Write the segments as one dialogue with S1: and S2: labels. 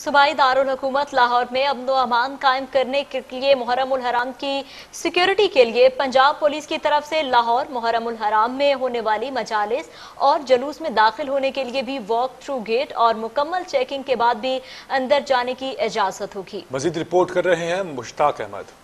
S1: सूबाई दारुल हुकूमत लाहौर में अमन व अमान कायम करने के लिए मुहर्रम उल हराम की सिक्योरिटी के लिए पंजाब पुलिस की तरफ से लाहौर मुहर्रम उल हराम में होने वाली मजालिस और जुलूस में दाखिल होने के लिए भी वॉक थ्रू गेट और मुकम्मल चेकिंग के बाद भी अंदर जाने की इजाजत होगी।
S2: मजीद रिपोर्ट कर रहे हैं मुश्ताक अहमद।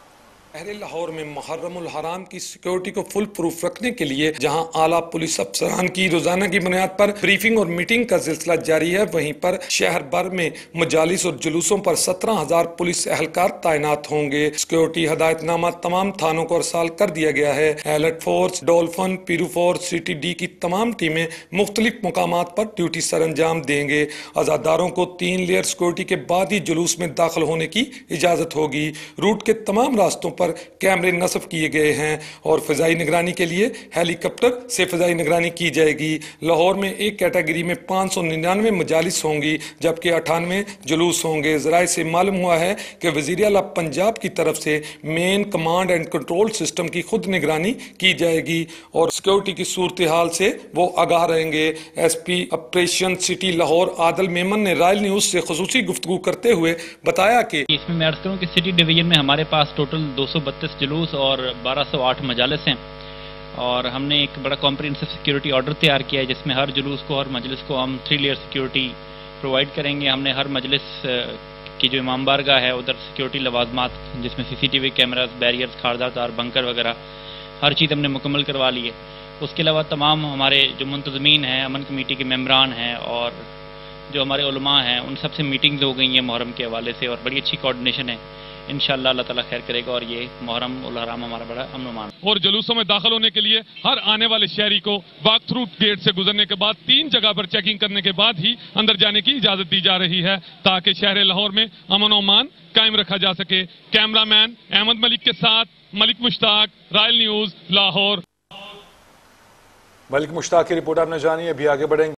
S3: शहर लाहौर में मुहर्रम उल हराम की सिक्योरिटी को फुल प्रूफ रखने के लिए जहां आला पुलिस अफसरान की रोजाना की बुनियाद पर ब्रीफिंग और मीटिंग का सिलसिला जारी है, वहीं पर शहर भर में मजालिस और जुलूसों पर 17,000 पुलिस एहलकार तैनात होंगे। सिक्योरिटी हदायतनामा तमाम थानों को अरसाल कर दिया गया है। एलर्ट फोर्स, डॉल्फिन, पीरू फोर्स, CTD की तमाम टीमें मुख्तलिफ मुकामात पर ड्यूटी सर अंजाम देंगे। आजादारों को 3 लेयर सिक्योरिटी के बाद ही जुलूस में दाखिल होने की इजाजत होगी। रूट के तमाम रास्तों पर कैमरे नस्ब किए गए हैं और फिजाई निगरानी के लिए हेलीकॉप्टर से फिजाई निगरानी की जाएगी। लाहौर में एक कैटेगरी में 599 मजालिस होंगी जबकि 98 जुलूस होंगे। ज़राए से मालूम हुआ है कि वज़ीर आला पंजाब की तरफ से main command and control system की खुद निगरानी की जाएगी और सिक्योरिटी की सूरत हाल से वो आगाह रहेंगे। SP operation city Lahore Adil Memon ने रॉयल न्यूज से खुसूसी गुफ्तगू करते हुए बताया कि
S4: इसमें मैं अर्ज करूँ कि सिटी डिवीजन में हमारे पास टोटल 232 जुलूस और 1208 मजालिस हैं और हमने एक बड़ा कॉम्प्रिहेंसिव सिक्योरिटी ऑर्डर तैयार किया है जिसमें हर जुलूस को, हर मजलिस को हम 3 लेयर सिक्योरिटी प्रोवाइड करेंगे। हमने हर मजलिस की जो इमाम बारगाह है उधर सिक्योरिटी लवाजमात जिसमें CCTV कैमरास, बैरियर्स, खारदार तार, बंकर वगैरह हर चीज़ हमने मुकम्मल करवा ली है। उसके अलावा तमाम हमारे जो मुंतज़मीन हैं, अमन कमेटी के मेम्बरान हैं और जो हमारे उलमा हैं उन सब से मीटिंग्स हो गई हैं मुहर्रम के हवाले से और बड़ी अच्छी कोऑर्डिनेशन है। इंशाअल्लाह अल्लाह ताला खैर करेगा और ये मुहर्रम उल हराम हमारा बड़ा अमन मान।
S5: और जुलूसों में दाखिल होने के लिए हर आने वाले शहरी को वॉक थ्रू गेट से गुजरने के बाद 3 जगह पर चेकिंग करने के बाद ही अंदर जाने की इजाजत दी जा रही है ताकि शहर लाहौर में अमन और अमान कायम रखा जा सके। कैमरामैन अहमद मलिक के साथ मलिक मुश्ताक, रॉयल न्यूज लाहौर।
S2: मलिक मुश्ताक की रिपोर्ट आपने जानी। अभी आगे बढ़ेंगे।